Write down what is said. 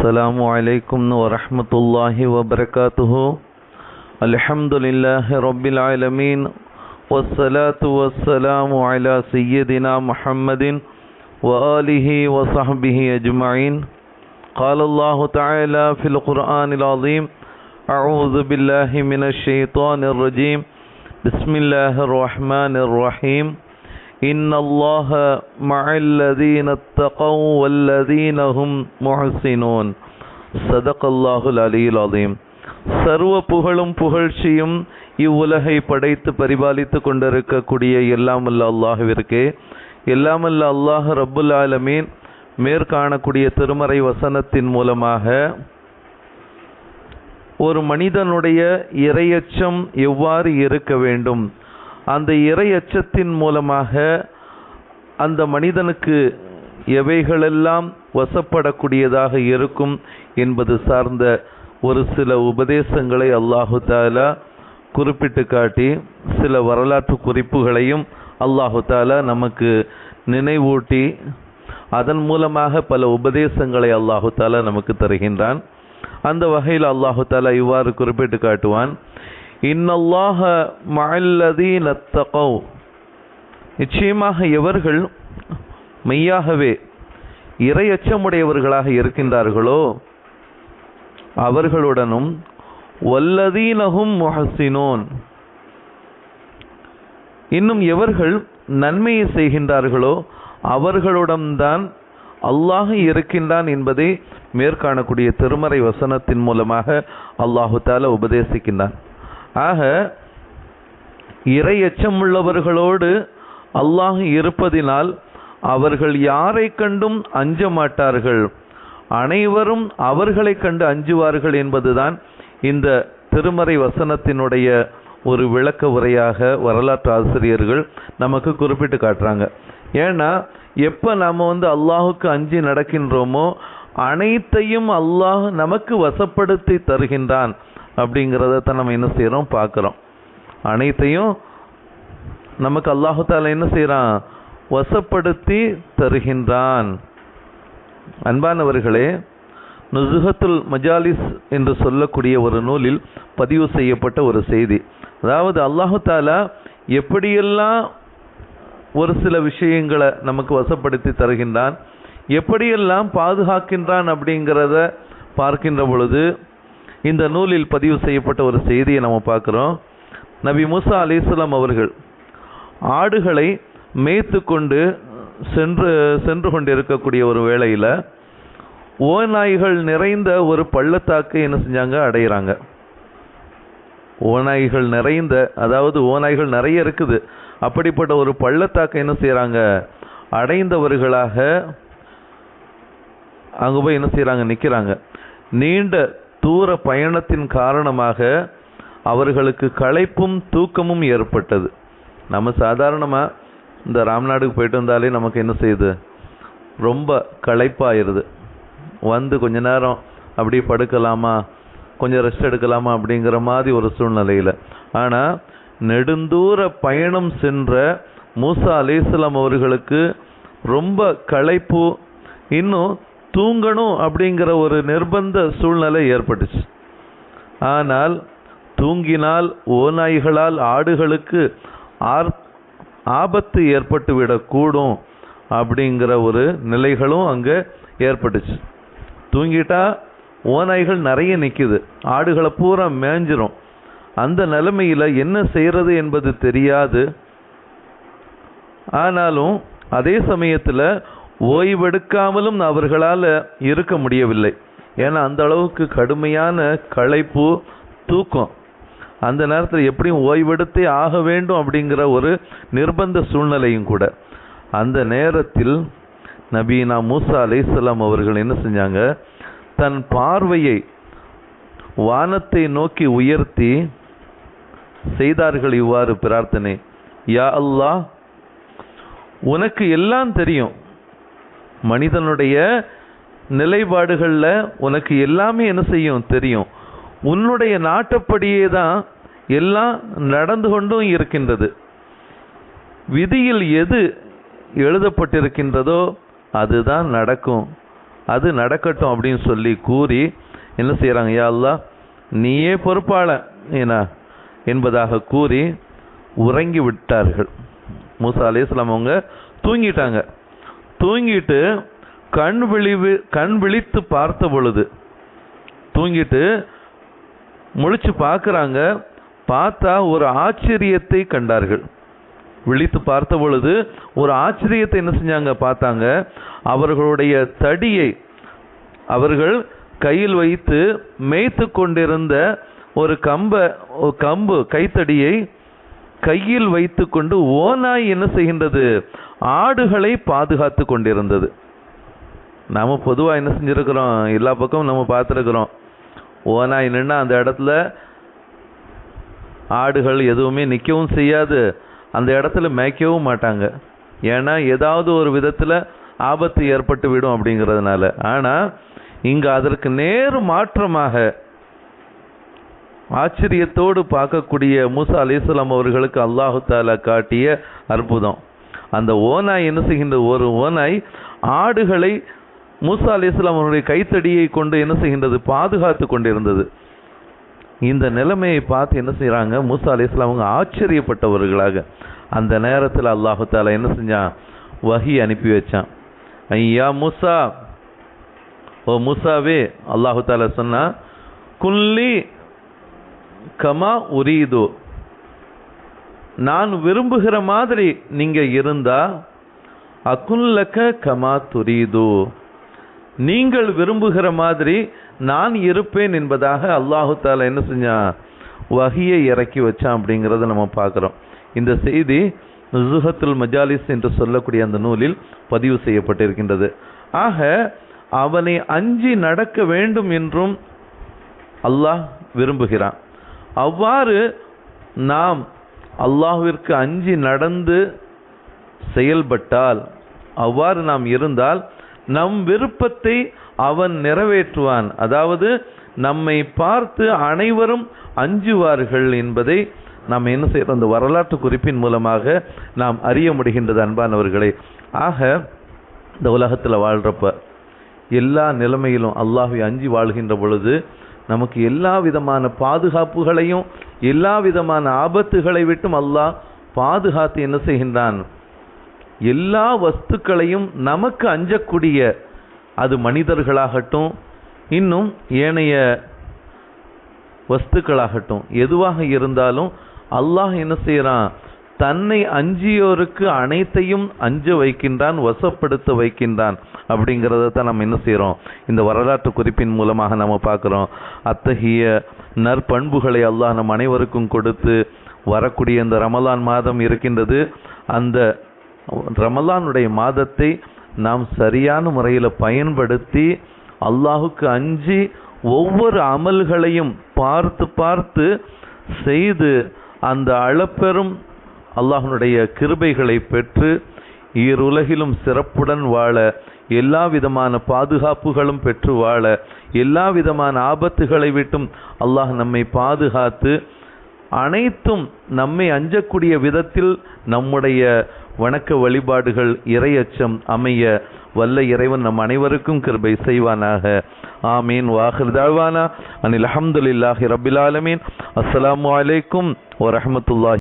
السلام عليكم ورحمة الله وبركاته. الحمد لله رب العالمين والصلاة والسلام على سيدنا محمد وآله وصحبه أجمعين. قال الله تعالى في القرآن العظيم: أعوذ بالله من الشيطان الرجيم. بسم الله الرحمن الرحيم. إن الله مع الذين اتقوا والذين هم محسنون. صدق الله العلي العظيم. சர்வ புகழும் புகழ்ச்சியும் இவ்வுலகை படைத்து பரிபாலித்து கொண்டிருக்கக்கூடிய எல்லாமல்ல அல்லாஹ்விற்கே. எல்லாமல்ல அல்லாஹ் ரப்புல் ஆலமீன் மேற்காணக்கூடிய திருமறை வசனத்தின் மூலமாக ஒரு மனிதனுடைய இறையச்சம் எவ்வாறு இருக்க வேண்டும், அந்த இறையச்சத்தின் மூலமாக அந்த மனிதனுக்கு எவைகளெல்லாம் வசப்படக்கூடியதாக இருக்கும் என்பது சார்ந்த ஒரு சில உபதேசங்களை அல்லாஹு தஆலா குறிப்பிட்டு காட்டி சில வரலாற்று குறிப்புகளையும் அல்லாஹு தஆலா நமக்கு நினைவூட்டி அதன் மூலமாக பல உபதேசங்களை அல்லாஹு தஆலா நமக்கு தருகின்றான். அந்த வகையில் அல்லாஹு தஆலா இவ்வாறு குறிப்பிட்டு காட்டுவான்: இன்னல்லாஹ மஅல்லதீன தகவ். நிச்சயமாக எவர்கள் மெய்யாகவே இறையச்சமுடையவர்களாக இருக்கின்றார்களோ அவர்களுடனும் வல்லதீனஹும் முஹ்ஸினூன், இன்னும் எவர்கள் நன்மையை செய்கின்றார்களோ அவர்களுடன் அல்லாஹ் இருக்கின்றான் என்பதை மேற்காணக்கூடிய திருமறை வசனத்தின் மூலமாக அல்லாஹு தஆலா உபதேசிக்கின்றான். ஆக இறை எச்சமுள்ளவர்களோடு அல்லாஹ் இருப்பதினால் அவர்கள் யாரை கண்டும் அஞ்ச மாட்டார்கள், அனைவரும் அவர்களை கண்டு அஞ்சுவார்கள் என்பதுதான் இந்த திருமறை வசனத்தினுடைய ஒரு விளக்க உரையாக வரலாற்று ஆசிரியர்கள் நமக்கு குறிப்பிட்டு காட்டுறாங்க. ஏன்னா எப்போ நாம் அல்லாஹுக்கு அஞ்சி நடக்கின்றோமோ அனைத்தையும் அல்லாஹ் நமக்கு வசப்படுத்தி தருகின்றான் அப்படிங்கிறத நம்ம என்ன செய்கிறோம், பார்க்குறோம். அனைத்தையும் நமக்கு அல்லாஹு தஆலா என்ன செய்கிறான், வசப்படுத்தி தருகின்றான். அன்பானவர்களே, நுசுஹத்துல் மஜாலிஸ் என்று சொல்லக்கூடிய ஒரு நூலில் பதிவு செய்யப்பட்ட ஒரு செய்தி. அதாவது அல்லாஹு தஆலா எப்படியெல்லாம் ஒரு சில விஷயங்களை நமக்கு வசப்படுத்தி தருகின்றான், எப்படியெல்லாம் பாதுகாக்கின்றான் அப்படிங்கிறத பார்க்கின்ற பொழுது இந்த நூலில் பதிவு செய்யப்பட்ட ஒரு செய்தியை நம்ம பார்க்குறோம். நபி மூசா அலைஹிஸ்ஸலாம் அவர்கள் ஆடுகளை மேய்த்து கொண்டு சென்று கொண்டிருக்கக்கூடிய ஒரு வேளையில் ஓநாய்கள் நிறைந்த ஒரு பள்ளத்தாக்கை என்ன செஞ்சாங்க, அடைகிறாங்க. ஓநாய்கள் நிறைந்த, அதாவது ஓநாய்கள் நிறைய இருக்குது, அப்படிப்பட்ட ஒரு பள்ளத்தாக்கை என்ன செய்கிறாங்க, அடைந்தவர்களாக அங்கே போய் என்ன செய்கிறாங்க, நிற்கிறாங்க. நீண்ட தூர பயணத்தின் காரணமாக அவர்களுக்கு களைப்பும் தூக்கமும் ஏற்பட்டது. நம்ம சாதாரணமாக இந்த ராம்நாடுக்கு போயிட்டு வந்தாலே நமக்கு என்ன செய்யுது, ரொம்ப களைப்பாயிருது. கொஞ்ச நேரம் அப்படியே படுக்கலாமா, கொஞ்சம் ரெஸ்ட் எடுக்கலாமா அப்படிங்கிற மாதிரி ஒரு சூழ்நிலையில். ஆனால் நெடுந்தூர பயணம் சென்ற மூசா அலைஹிஸ்ஸலாம் அவர்களுக்கு ரொம்ப களைப்பு, இன்னும் தூங்கணும் அப்படிங்கிற ஒரு நிர்பந்த சூழ்நிலை ஏற்பட்டுச்சு. ஆனால் தூங்கினால் ஓநாய்களால் ஆடுகளுக்கு ஆபத்து ஏற்பட்டுவிடக்கூடும் அப்படிங்கிற ஒரு நிலைகளும் அங்கே ஏற்பட்டுச்சு. தூங்கிட்டா ஓநாய்கள் நிறைய நிற்குது, ஆடுகளை பூரா மேய்ஞ்சிரும். அந்த நிலைமையில் என்ன செய்கிறது என்பது தெரியாது. ஆனாலும் அதே சமயத்தில் ஓய்வெடுக்காமலும் அவர்களால் இருக்க முடியவில்லை. ஏன்னா அந்த அளவுக்கு கடுமையான களைப்பு, தூக்கம். அந்த நேரத்தில் எப்படியும் ஓய்வெடுத்தே ஆக வேண்டும் அப்படிங்கிற ஒரு நிர்பந்த சூழ்நிலையும் கூட. அந்த நேரத்தில் நபீனா மூசா அலைஹிஸ்ஸலாம் அவர்கள் என்ன செஞ்சாங்க, தன் பார்வையை வானத்தை நோக்கி உயர்த்தி செய்தார்கள் இவ்வாறு பிரார்த்தனை: யா அல்லாஹ், உனக்கு எல்லாம் தெரியும், மனிதனுடைய நிலைப்பாடுகளில் உனக்கு எல்லாமே என்ன செய்யும் தெரியும். உன்னுடைய நாட்டப்படியே தான் எல்லாம் நடந்து கொண்டும் இருக்கின்றது. விதியில் எது எழுதப்பட்டிருக்கின்றதோ அதுதான் நடக்கும். அது நடக்கட்டும் அப்படின்னு சொல்லி கூறி என்ன செய்கிறாங்க, யா அல்லாஹ் நீயே பொறுப்பாளன் ஏன்னா என்பதாக கூறி உறங்கி விட்டார்கள். மூசா அலைஹிஸ்ஸலாம் அவங்க தூங்கிட்டாங்க. தூங்கிட்டு கண் விழித்து பார்த்த பொழுது, தூங்கிட்டு முழிச்சு பார்க்குறாங்க, பார்த்தா ஒரு ஆச்சரியத்தை கண்டார்கள். விழித்து பார்த்த பொழுது ஒரு ஆச்சரியத்தை என்ன செஞ்சாங்க பார்த்தாங்க. அவர்களுடைய தடியை அவர்கள் கையில் வைத்து மேய்த்து கொண்டிருந்த ஒரு கம்பு கைத்தடியை கையில் வைத்து கொண்டு ஓநாய் என்ன செய்கின்றது, ஆடுகளை பாதுகாத்து கொண்டிருந்தது. நாம் பொதுவாக என்ன செஞ்சுருக்கிறோம், எல்லா பக்கமும் நம்ம பார்த்துருக்குறோம். ஓநாய் நின்னா அந்த இடத்துல ஆடுகள் எதுவுமே நிற்கவும் செய்யாது, அந்த இடத்துல மேய்க்கவும் மாட்டாங்க. ஏன்னா ஏதாவது ஒரு விதத்தில் ஆபத்து ஏற்பட்டு விடும் அப்படிங்கிறதுனால. ஆனால் இங்கு அதற்கு நேர் மாற்றமாக ஆச்சரியத்தோடு பார்க்கக்கூடிய மூசா அலைஹிஸ்ஸலாம் அவர்களுக்கு அல்லாஹு தஆலா காட்டிய அற்புதம். அந்த ஓநாய் என்ன செய்கின்ற, ஒரு ஓநாய் ஆடுகளை மூசா அலைஹிஸ்ஸலாம் அவருடைய கைத்தடியை கொண்டு என்ன செய்கின்றது, பாதுகாத்து கொண்டிருந்தது. இந்த நிலைமையை பார்த்து என்ன செய்கிறாங்க, மூசா அலைஹிஸ்ஸலாம் அவங்க ஆச்சரியப்பட்டவர்களாக அந்த நேரத்தில் அல்லாஹு தஆலா என்ன செஞ்சான், வஹி அனுப்பி வச்சான். ஐயா மூசா, ஓ மூசாவே, அல்லாஹு தஆலா சொன்னா, குல்லி கமா உரீது, நான் விரும்புகிற மாதிரி நீங்க இருந்தா, அகுல்லக கமா துரீது, நீங்கள் விரும்புகிற மாதிரி நான் இருப்பேன் என்பதாக அல்லாஹு தஆலா என்ன செஞ்சான், வஹியை இறக்கி வச்சான் அப்படிங்கிறத நம்ம பார்க்குறோம். இந்த செய்தி நுஸுஹத்துல் மஜாலிஸ் என்று சொல்லக்கூடிய அந்த நூலில் பதிவு செய்யப்பட்டிருக்கின்றது. ஆக அவனை அஞ்சி நடக்க வேண்டும் என்றும் அல்லாஹ் விரும்புகிறான். அவ்வாறு நாம் அல்லாஹ்விற்கு அஞ்சி நடந்து செயல்பட்டால், அவ்வாறு நாம் இருந்தால் நம் விருப்பத்தை அவன் நிறைவேற்றுவான். அதாவது நம்மை பார்த்து அனைவரும் அஞ்சுவார்கள் என்பதை நாம் என்ன செய்கிறோம், அந்த வரலாற்று குறிப்பின் மூலமாக நாம் அறிய முடிகின்றது அன்பானவர்களே. ஆக இந்த உலகத்தில் வாழ்கிறப்ப எல்லா நிலைமையிலும் அல்லாஹ்வை அஞ்சி வாழ்கின்ற பொழுது நமக்கு எல்லா விதமான பாதுகாப்புகளையும் எல்லா விதமான ஆபத்துகளை விட்டும் அல்லாஹ் பாதுகாத்து என்ன செய்கின்றான், எல்லா வஸ்துக்களையும் நமக்கு அஞ்சக்கூடிய, அது மனிதர்களாகட்டும் இன்னும் ஏனைய வஸ்துக்களாகட்டும் எதுவாக இருந்தாலும் அல்லாஹ் என்ன செய்கிறான், தன்னை அஞ்சியோருக்கு அனைத்தையும் அஞ்ச வைக்கின்றான், வசப்படுத்த வைக்கின்றான். அப்படிங்கிறத தான் நம்ம என்ன செய்கிறோம், இந்த வரலாற்று குறிப்பின் மூலமாக நம்ம பார்க்குறோம். அத்தகைய நற்பண்புகளை அல்லாஹ் நம் அனைவருக்கும் கொடுத்து வரக்கூடிய இந்த ரமலான் மாதம் இருக்கின்றது. அந்த ரமலானுடைய மாதத்தை நாம் சரியான முறையில் பயன்படுத்தி அல்லாஹுக்கு அஞ்சி ஒவ்வொரு அமல்களையும் பார்த்து பார்த்து செய்து அந்த அளப்பெரும் அல்லாஹ்வுடைய கிருபைகளை பெற்று ஈருலகிலும் சிறப்புடன் வாழ, எல்லா விதமான பாதுகாப்புகளும் பெற்று வாழ, எல்லா விதமான ஆபத்துகளை விட்டும் அல்லாஹ் நம்மை பாதுகாத்து அனைத்தும் நம்மை அஞ்சக்கூடிய விதத்தில் நம்முடைய வணக்க வழிபாடுகள் இறையச்சம் அமைய வல்ல இறைவன் நம் அனைவருக்கும் கிருபை செய்வானாக. ஆமீன். வாஹிர் தஅவானா அனில் ஹம்துலில்லாஹி ரப்பில் ஆலமீன். அஸ்ஸலாமு அலைக்கும் வரஹ்மத்துல்லாஹி